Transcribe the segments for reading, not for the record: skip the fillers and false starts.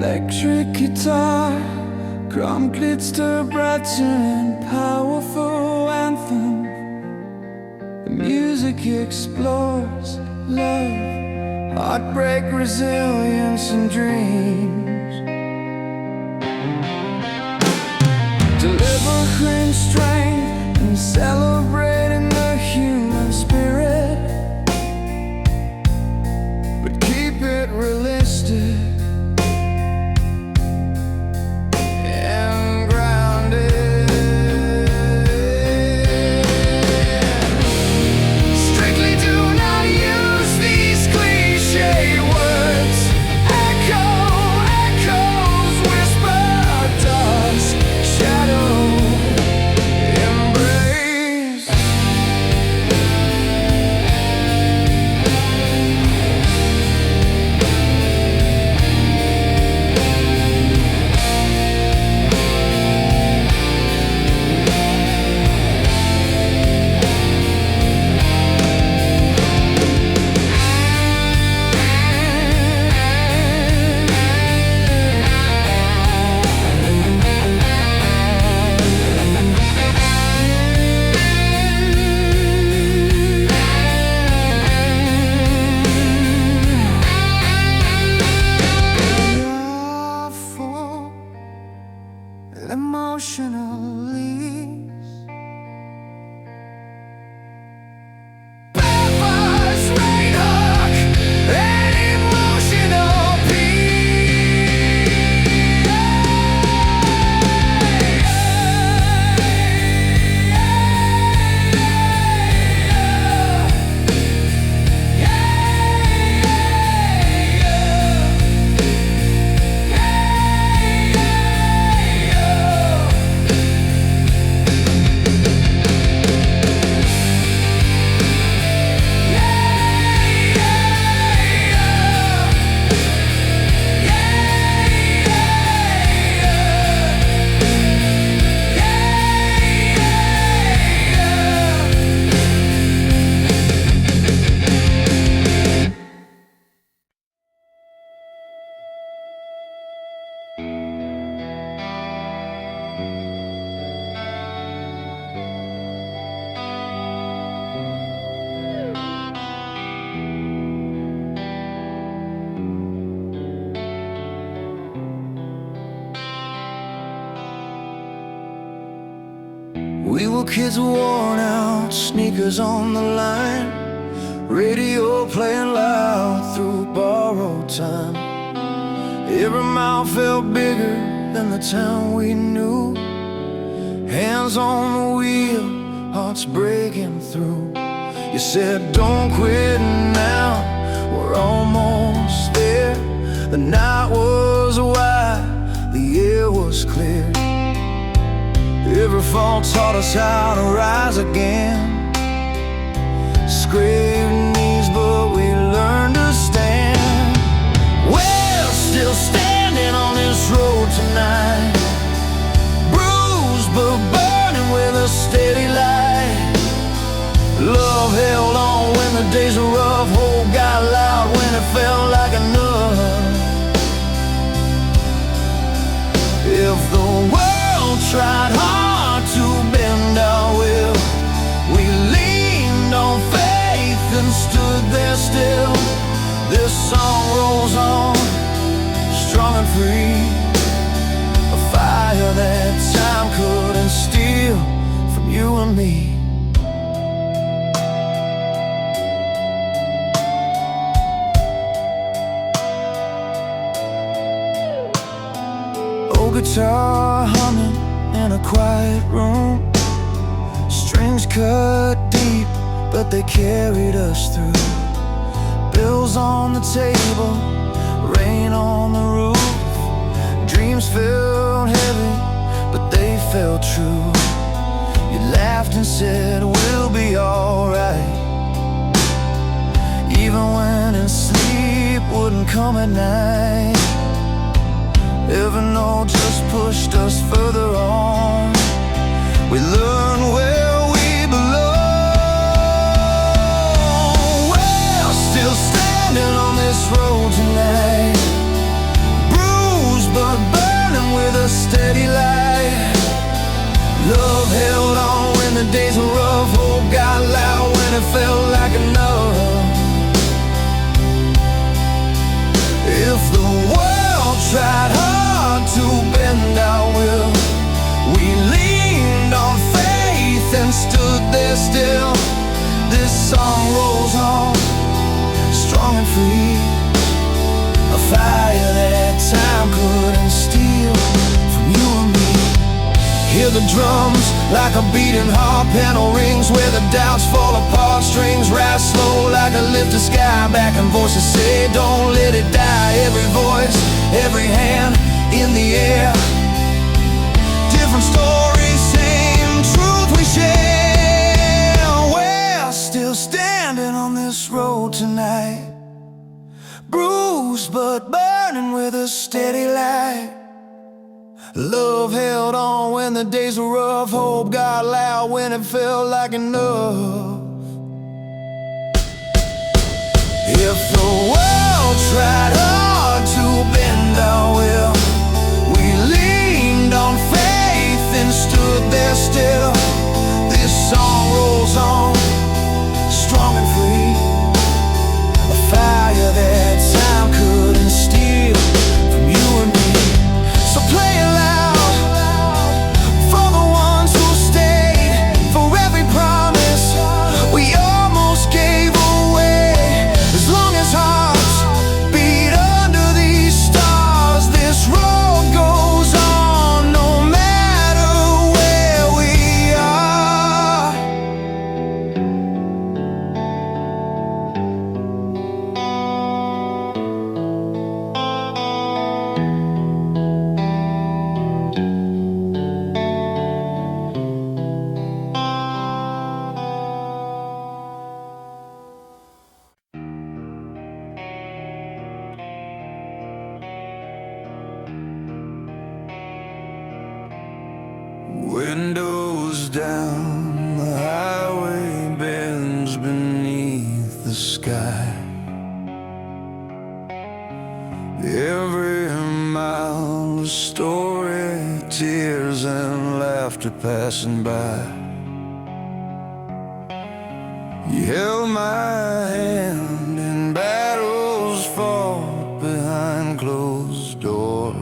Electric guitar, drum glitter brighter and powerful anthem. The music explores love, heartbreak, resilience and dreams. Delivering strength and celebrating the human spirit, but keep it realistic. We were kids worn out, sneakers on the line, radio playing loud through borrowed time. Every mile felt bigger than the town we knew. Hands on the wheel, hearts breaking through. You said don't quit now, we're almost there. The night was wide, the air was clear. Every fall taught us how to rise again. Scraped knees, but we learned to stand. We're still standing on this road tonight, bruised but burning with a steady light. Love held on when the days were rough, hope got loud when it felt like enough. If the world tried hard to bend our will, we leaned on faith and stood there still. This song rolls on, strong and free, a fire that time couldn't steal from you and me. Guitar humming in a quiet room, strings cut deep, but they carried us through. Bills on the table, rain on the roof, dreams felt heavy, but they felt true. You laughed and said we'll be alright, even when sleep wouldn't come at night. Every note just pushed us further on. We learned where we belong. We're still standing on this road tonight, bruised there still. This song rolls on, strong and free, a fire that time couldn't steal from you and me. Hear the drums like a beating heart, panel rings where the doubts fall apart. Strings rise slow like a lifted sky back, and voices say don't let it die. Every voice, every hand in the air, different stories, same truth we share. We're still standing on this road tonight, bruised but burning with a steady light. Love held on when the days were rough, hope got loud when it felt like enough. If the world tried hard to bend our will, we leaned on faith and stood there still. This song rolls on, strong and free, a fire that time couldn't steal from you and me. So play it loud for the ones who stayed, for every promise we almost gave away. As long as hearts beat under these stars, this road goes on no matter where we are. Windows down, the highway bends beneath the sky. Every mile a story, tears and laughter passing by. You held my hand in battles fought behind closed doors.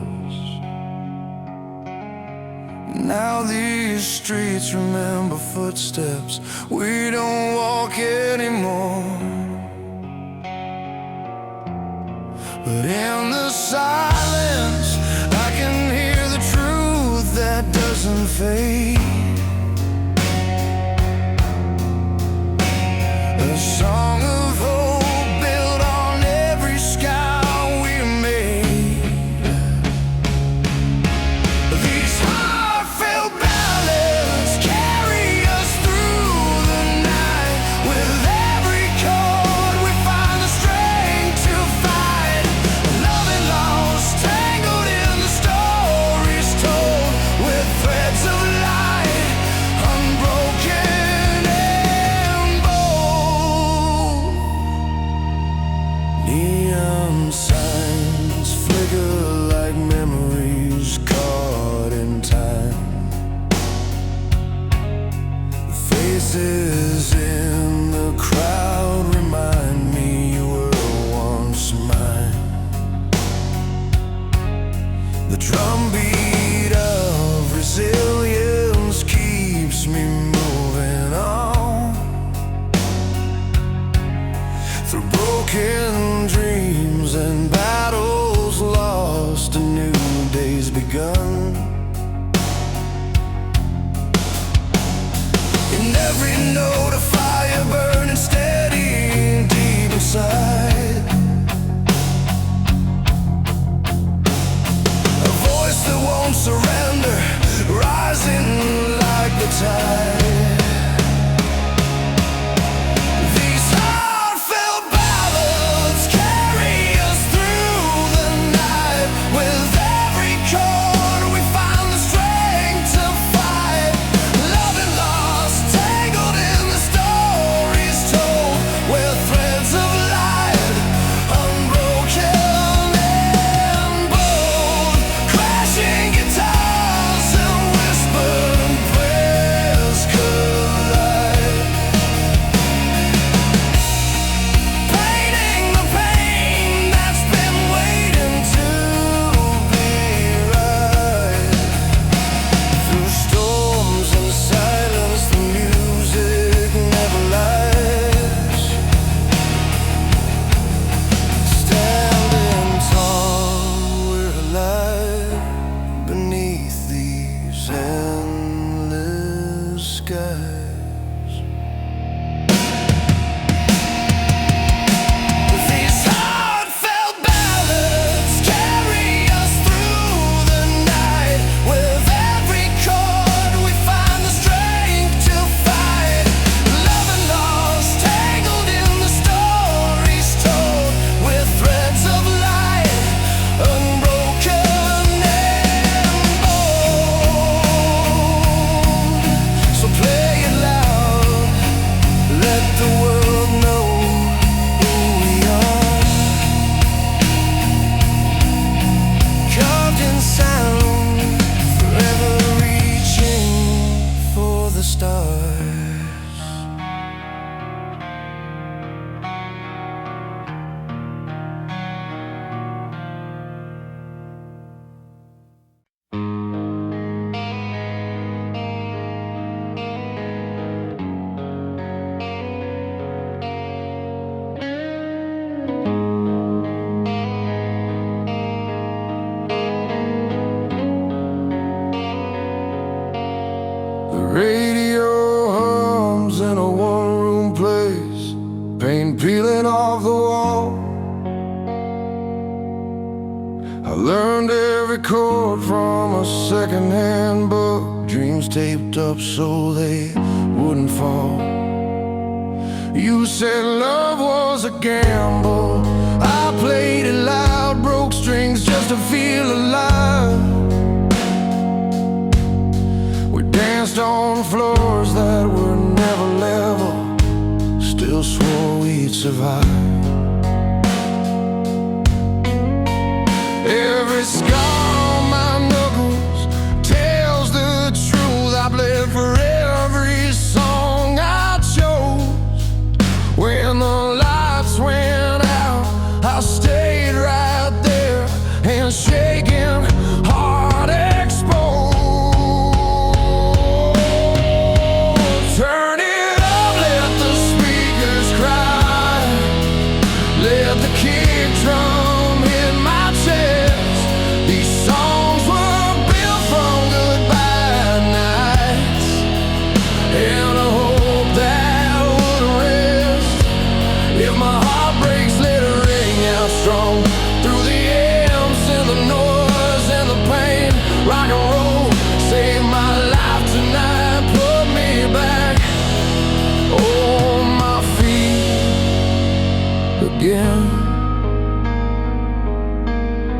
Now these streets remember footsteps we don't walk anymore. But in the silence I can hear the truth that doesn't fade. A song of hope built on every sky we made. These heartfelt ballads carry us through the night. With every chord we find the strength to fight. Love and loss tangled in the stories told, with threads of light unbroken and bold. Neon signs flicker like memories caught in time. Faces in the crowd remind me you were once mine. The drumbeat of resilience keeps me moving on. Through broken dreams and battles lost, a new day's begun. In every note a fire burning steady deep inside. A voice that won't surrender, rising like the tide. These heartfelt ballads carry us through learned every chord from a second-hand book, dreams taped up so they wouldn't fall. You said love was a gamble, I played it loud, broke strings just to feel alive. We danced on floors that were never level, still swore we'd survive. Every scar on my knuckles tells the truth. I bled for every song I chose. When the lights went out, I stayed right there, hands shaking, heart exposed. Turn it up, let the speakers cry, let the kick drum hit my chest. These songs were built from goodbye nights and a hope that would rest. If my heart breaks, let it ring out strong through the amps and the noise and the pain. Rock and roll saved my life tonight, put me back on my feet again.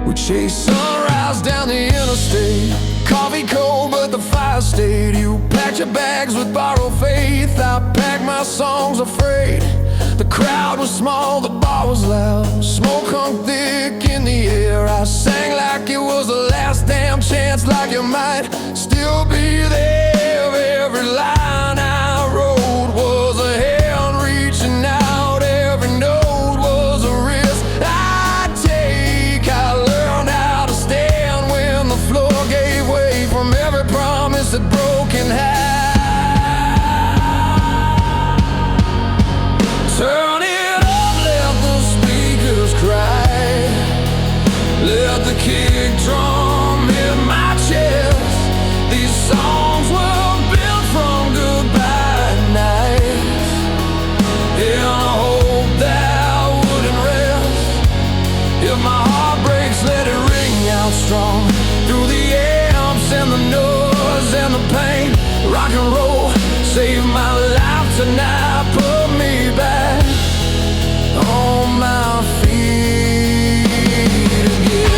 We chased sunrise down the interstate, coffee cold but the fire stayed. You packed your bags with borrowed faith, I packed my songs afraid. The crowd was small, the bar was loud, smoke hung thick in the air. I sang like it was the last damn chance, like you might still be there. Every line I wrote was a hand reaching out, every note was a risk I'd take. I learned how to stand when the floor gave way from every promise that broken had. Turn it up, let the speakers cry, let the kick drum hit my chest. These songs were built from goodbye nights in a hope that wouldn't rest. If my heart breaks, let it ring out strong through the amps and the noise and the pain. Rock and roll saved my life tonight, put me back on my feet again.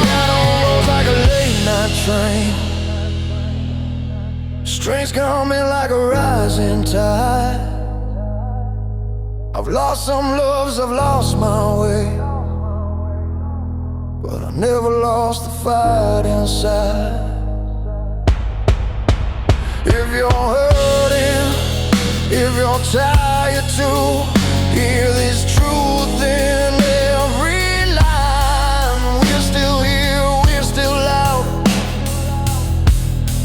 Piano rolls like a late night train, strings coming like a rising tide. I've lost some loves, I've lost my way, but I never lost the fight inside. If you're hurting, if you're tired to hear this truth in every line, we're still here, we're still loud,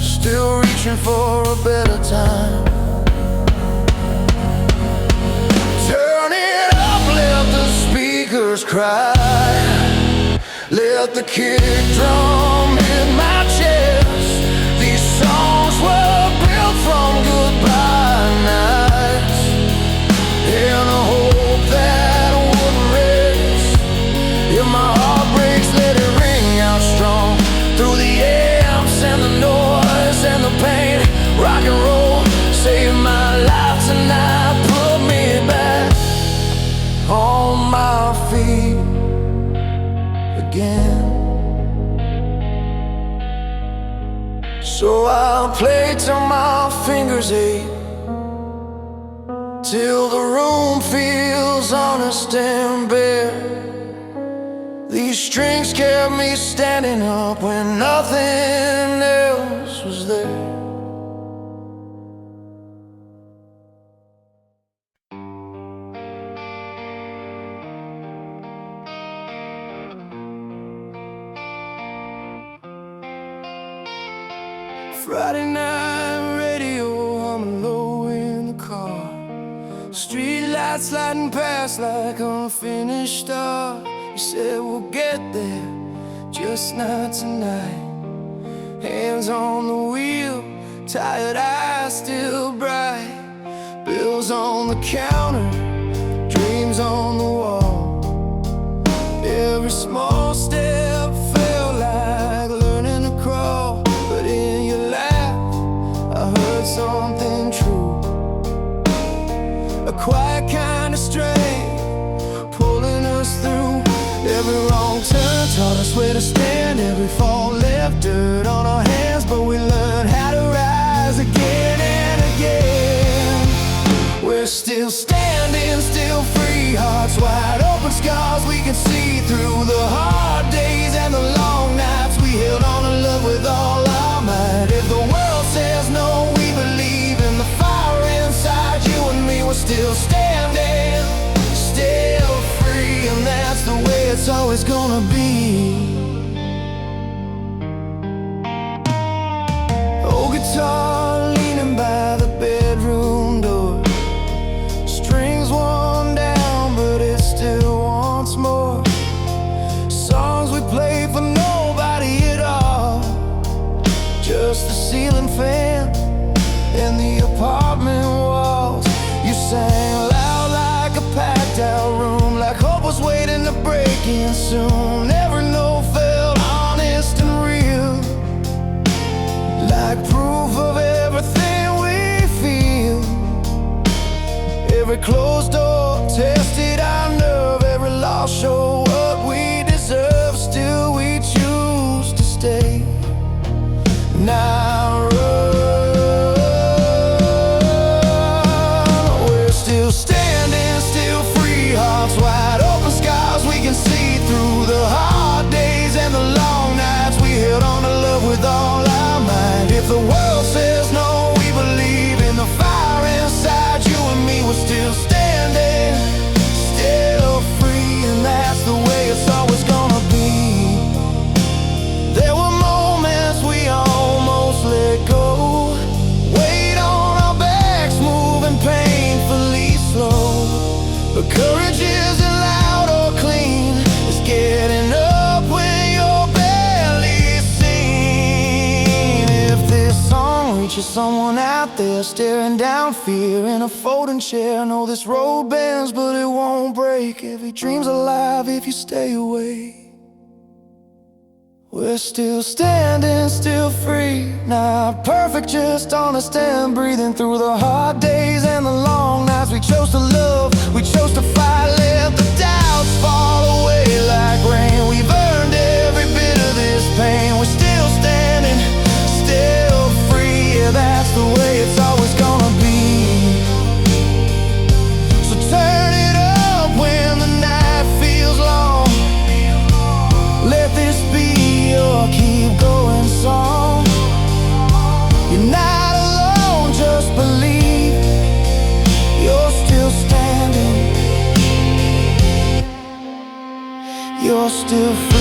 still reaching for a better time. Turn it up, let the speakers cry, let the kick drum hit my chest. These songs were built from goodbye nights in a hope that wouldn't rest. If my heart breaks, let it ring out strong through the amps and the noise and the pain. Rock and roll saved my life tonight, put me back on my feet again. So I'll play till my fingers ache, till the room feels honest and bare. These strings kept me standing up when nothing else was there. Friday night radio, humming low in the car. Street Streetlights sliding past like unfinished art. You said we'll get there, just not tonight. Hands on the wheel, tired eyes still bright. Bills on the counter, dreams on the wall. Every small step felt like learning to crawl. But in your laugh, I heard something true. A quiet kind of strength pulling us through. Every wrong turn taught us where to stand. Every fall left dirt on our hands, but we learned how to rise again and again. We're still standing, still free, hearts wide open, scars we can see through. The hard days and the long nights, we held on to love with all our might. If the world says no, we believe in the fire inside you and me. We're still standing, still free, and that's the way it's always gonna be. Old guitar leaning by the bedroom door, strings worn down, but it still wants more. Songs we play for nobody at all, just the ceiling fan and the apartment walls. You sang loud like a packed out room, like hope was waiting to break in soon. Every note felt honest and real, like proof of everything we feel. Every closed door tested our nerve, every loss showed what we deserve. Still we choose to stay. Now we're still standing, still free, hearts wide open, scars we can see through. The hard days and the long nights, we held on to love with all our might. If the world says no, we believe in the fire inside you and me. We're still standing, still free, and that's the way it's always gonna be. There were moments we almost let go, weight on our backs moving painfully slow. But courage isn't loud or clean, it's getting up when you're barely seen. If this song reaches someone out there staring down fear in a folding chair, know this road bends but it won't break. Every dream's alive if you stay away. We're still standing, still free, not perfect, just honest and breathing through the hard days and the long nights. We chose to love, we chose to fight, let the doubts fall away like rain. We've earned every bit of this pain. We're still standing, still free, yeah, that's the way it's always gonna be. So turn it up when the night feels long, let this be your keep going song. You're not alone, just believe you're still standing, you're still free.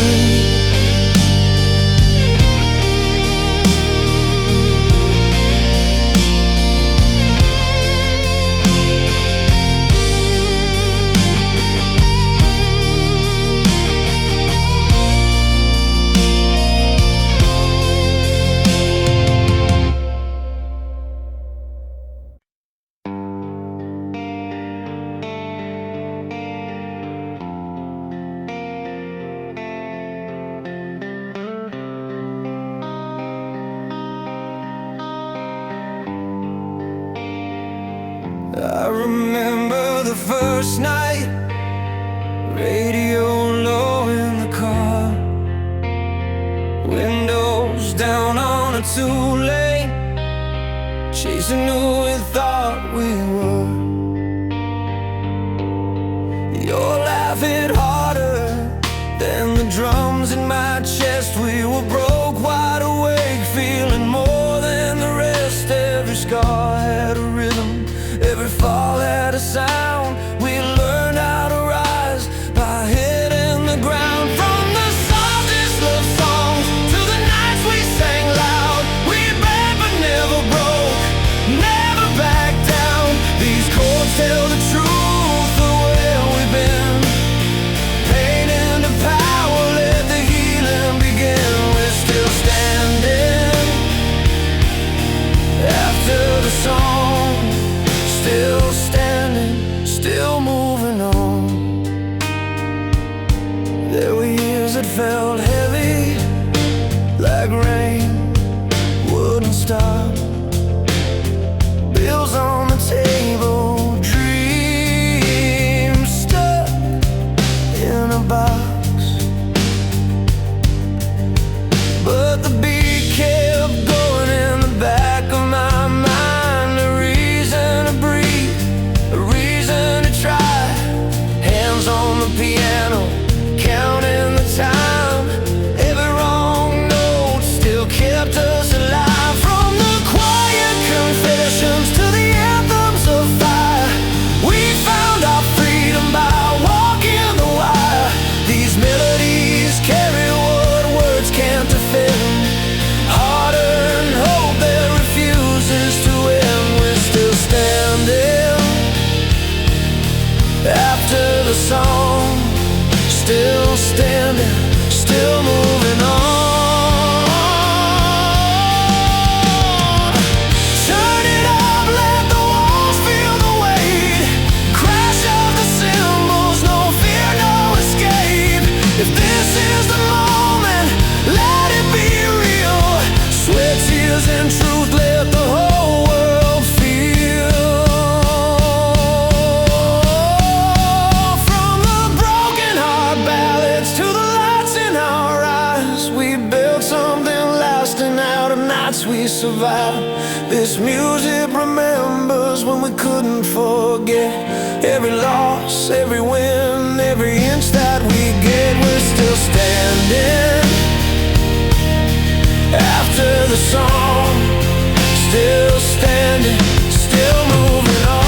I remember the first night, radio low in the car, windows down on a two-lane, chasing who we thought we were. Your laugh hit harder than the drums in my chest. We were broke, wide awake, feeling more than the rest. Every scar had a rhythm, every fall had a sound. We learned how to rise by hitting the ground. From the softest love songs to the nights we sang loud, we bent but never broke, never backed down. These chords tell the truth. the piano, counting the time. Every wrong note still kept us alive. From the quiet confessions to the anthems of fire, we found our freedom by walking the wire. These melodies carry what words can't defend. Hard-earned hope that refuses to end. We're still standing after the song, still standing, still moving on. Turn it up, let the walls feel the weight. Crash of the cymbals, no fear, no escape. If this is the moment, let it be real. Sweat, tears, and truth, let the whole world feel. From the broken heart ballads to the lights in our eyes, we built something lasting out of nights we survived. This music remembers when we couldn't forget. Every loss, every win, every inch that we get. We're still standing after the song, still standing, still moving on.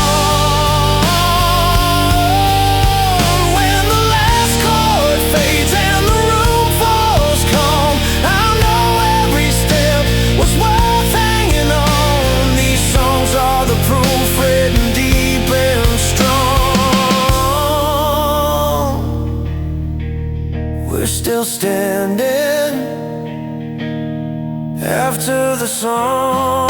When the last chord fades and the room falls calm, I know every step was worth hanging on. These songs are the proof, written deep and strong. We're still standing after the song.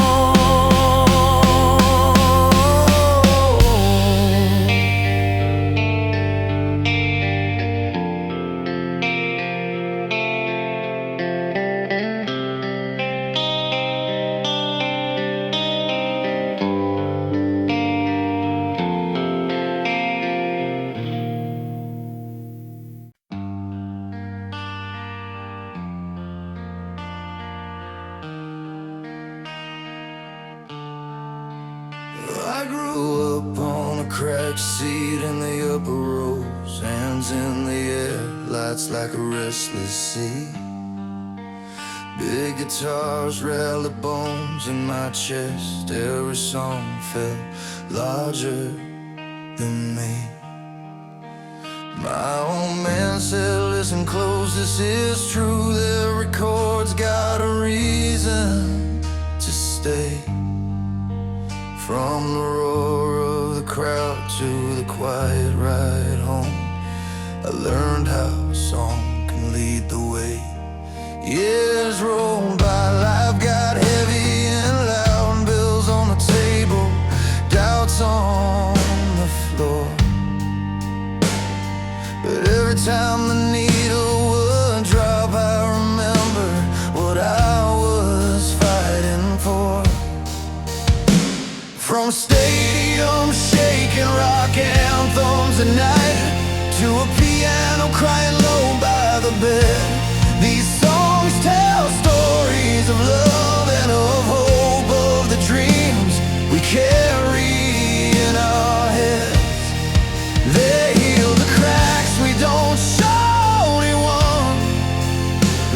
I grew up on a cracked seat in the upper rows, hands in the air, lights like a restless sea. Big guitars rattle bones in my chest. Every song felt larger than me. My old man said, listen close, this is true. Every chord's got a reason to stay. From the roar of the crowd to the quiet ride home, I learned how a song can lead the way. Years rolled by, life got heavy and loud. Bills on the table, doubts on the floor. But every time the needle would drop, I remember what I was fighting for. From stadiums shaking rock anthems at night to a piano crying low by the bed, these songs tell stories of love and of hope, of the dreams we carry in our heads. They heal the cracks we don't show anyone.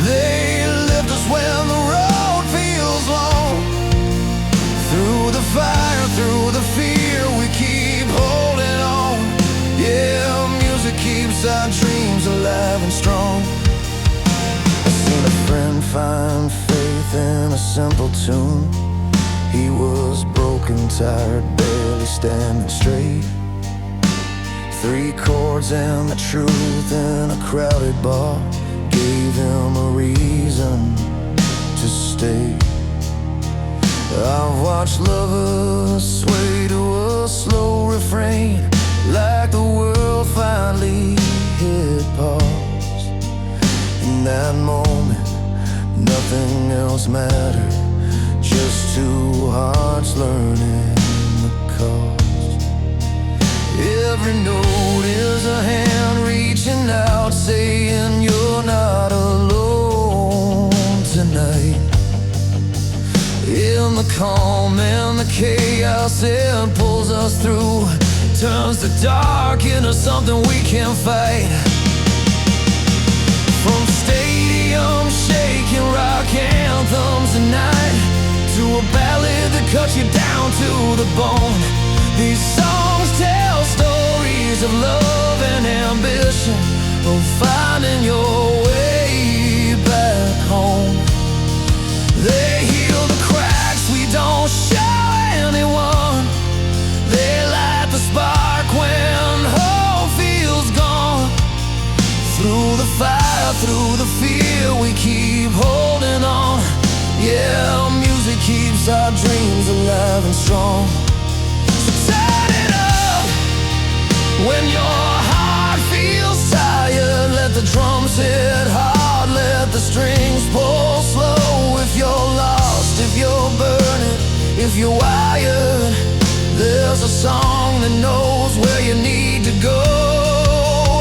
They lift us when the road feels long. Through the fire, through the fear, we keep holding on. Yeah, music keeps our dreams alive and strong. I seen a friend find faith in a simple tune. He was broken, tired, barely standing straight. 3 chords and the truth in a crowded bar gave him a reason to stay. I've watched lovers sway to a slow refrain, like the world finally hit pause. In that moment, nothing else mattered, just 2 hearts learning the cost. Every note is a hand reaching out, saying you're not alone tonight. In the calm and the chaos, it pulls us through turns the dark into something we can fight. From stadium shaking rock anthems at night to a ballad that cuts you down to the bone. These songs tell stories of love and ambition, of finding your way back home. They heal the cracks we don't show anyone. They light the spark when hope feels gone. Through the fire, through the fear, we keep holding on. Yeah, music keeps our dreams alive and strong. So turn it up when your heart feels tired. Let the drums hit hard, let the strings pull slow. If you're lost, if you're burning, if you're wired, there's a song that knows where you need to go.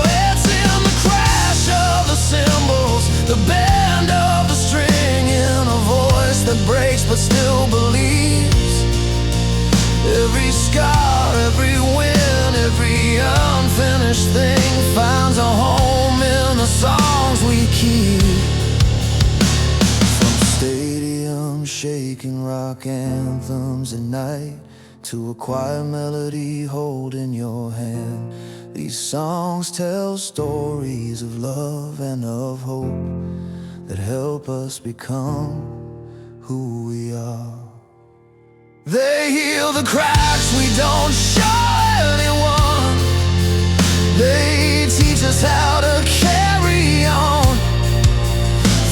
It's in the crash of the cymbals, the bend of the string, in a voice that breaks but still believes. Every scar, every win, every unfinished thing finds a home in the songs we keep. From stadium shaking rock anthems at night to a quiet melody holding your hand, these songs tell stories of love and of hope that help us become who we are. They heal the cracks we don't show anyone. They teach us how to carry on.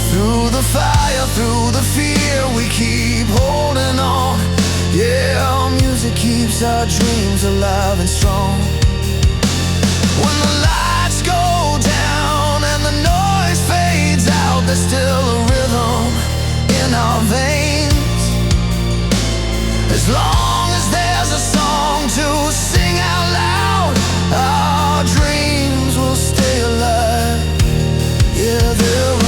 Through the fire, through the fear, we keep holding on. Yeah, music keeps our dreams alive and strong. When the lights go down and the noise fades out, there's still a rhythm in our veins. As long as there's a song to sing out loud, our dreams will stay alive. Yeah, they'll remain.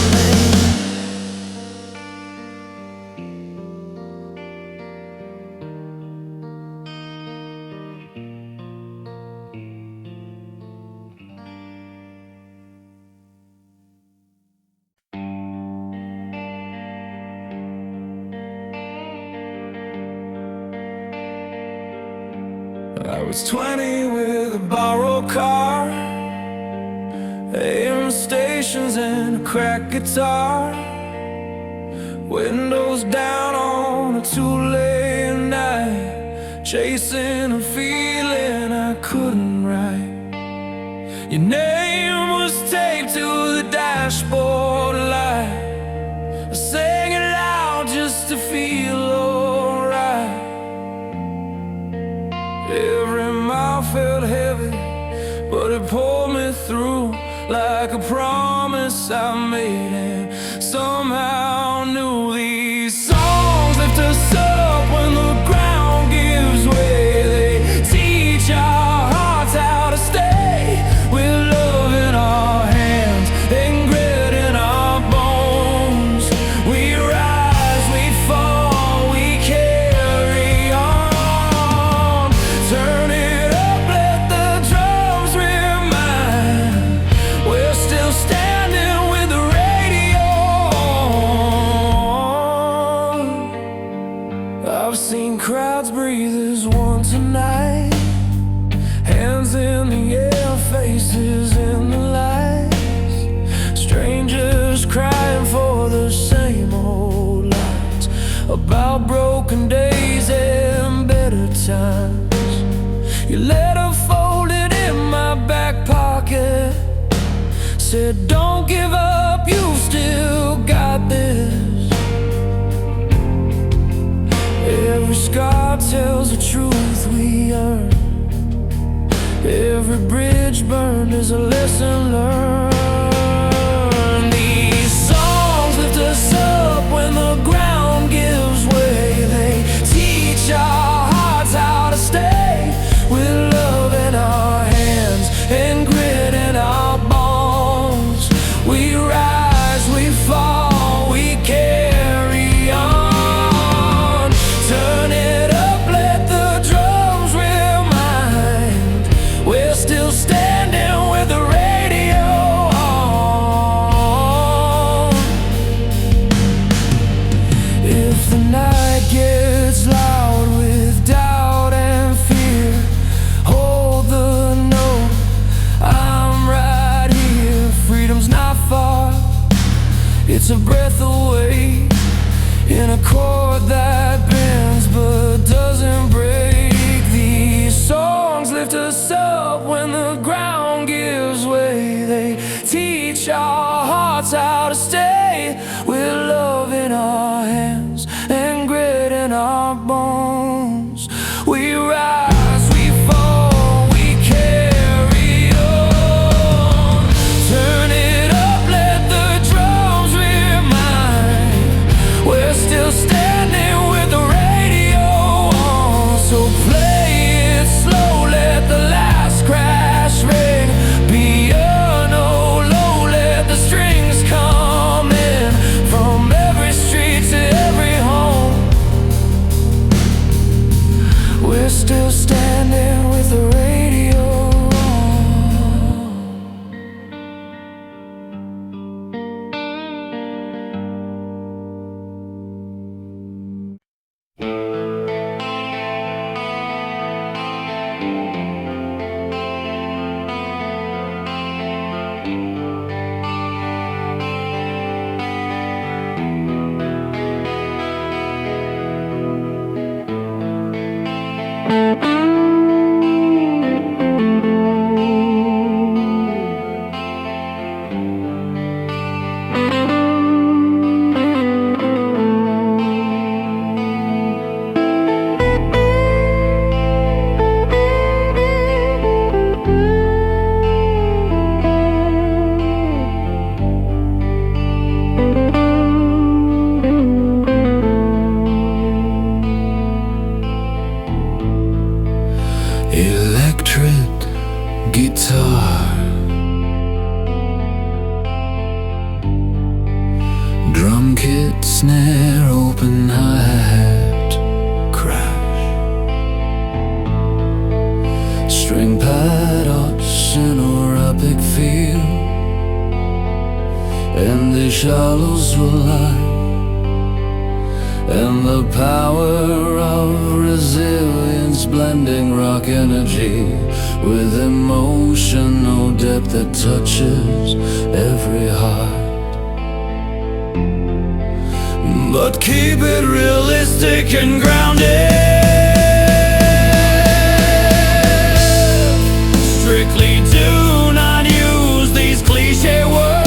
I was 20 with a borrowed car, AM stations and a cracked guitar, windows down on a two-lane night, chasing a feeling I couldn't write. Your name was taped to the dashboard light. I sang it loud just to feel alright. Every mile felt heavy, but it pulled me through like a promise I made, and somehow knew these songs lift us up when the ground gives way. They teach our hearts how to stay with love in our hands and grit in our bones. We rise, we fall, we carry on. Turn it up, let the drums remind we're still standing with the radio on. I've seen crowds breathe as one tonight, hands in the air, faces in the lights, strangers crying for the same old lines about broken days and better times. Your letter folded in my back pocket said, don't give up, you still got this. Every scar tells the truth we earn. Every bridge burned is a lesson learned. These songs lift us up when the ground gives way. They teach our hearts how to stay with love in our hands and grit in our bones. We rise, we fall, we carry on. Turn it up, let the drums remind in a chord that bends but doesn't break. These songs lift us up when the ground gives way. They teach our hearts how to stay with love in our hands and grit in our bones. We rise, we fall, we carry on. Turn it up, let the drums remind we're still standing with the radio on. So play it slow, let the last crash ring. Piano low, let the strings come in. From every street to every home, we're still standing with the radio on. Electric guitar, drum kit, snare, open hi-hat, crash, string pad, sonoric feel, and the shallows will lie. And the power of resilience, blending rock energy with emotional depth that touches every heart. But keep it realistic and grounded. Strictly do not use these cliche words.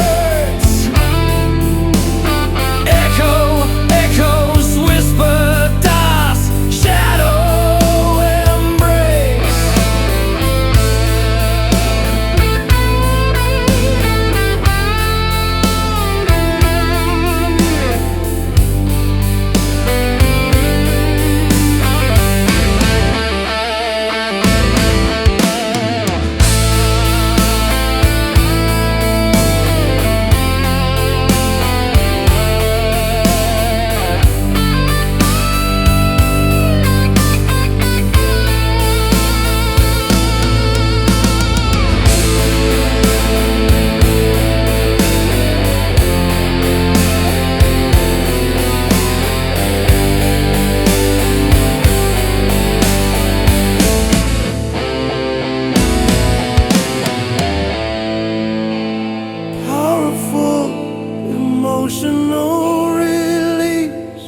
Emotional release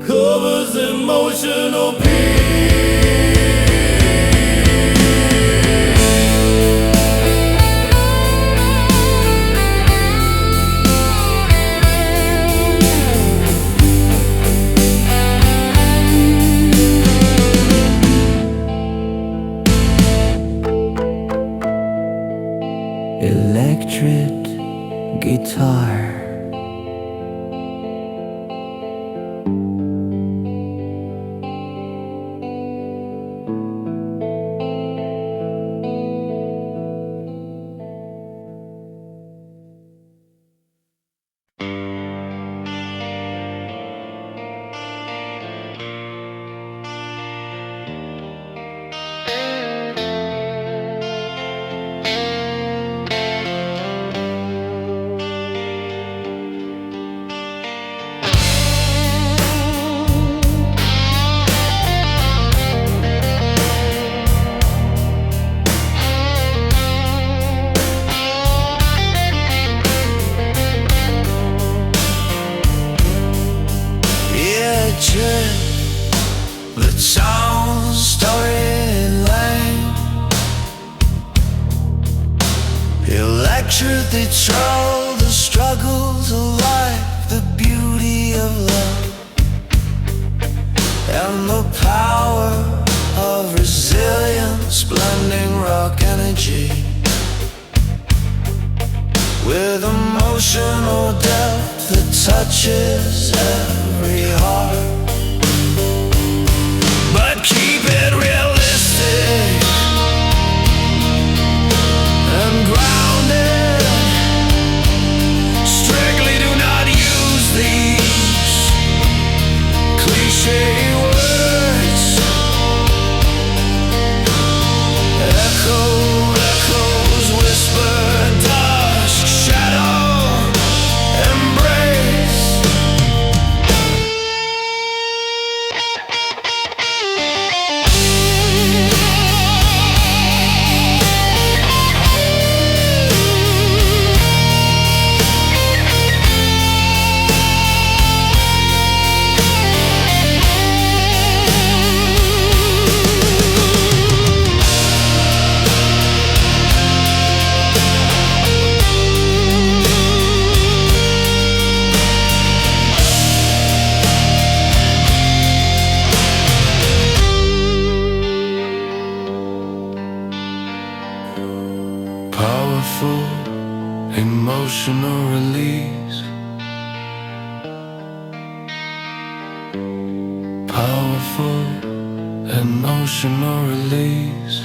covers emotional peace. Electric guitar, They tell the struggles of life, the beauty of love, and the power of resilience, blending rock energy with emotional depth that touches every heart. But keep it realistic and grounded. Strictly do not use these cliche words. Echoes whisper, dusk, shadow, embrace. Powerful, emotional release. Powerful, emotional release.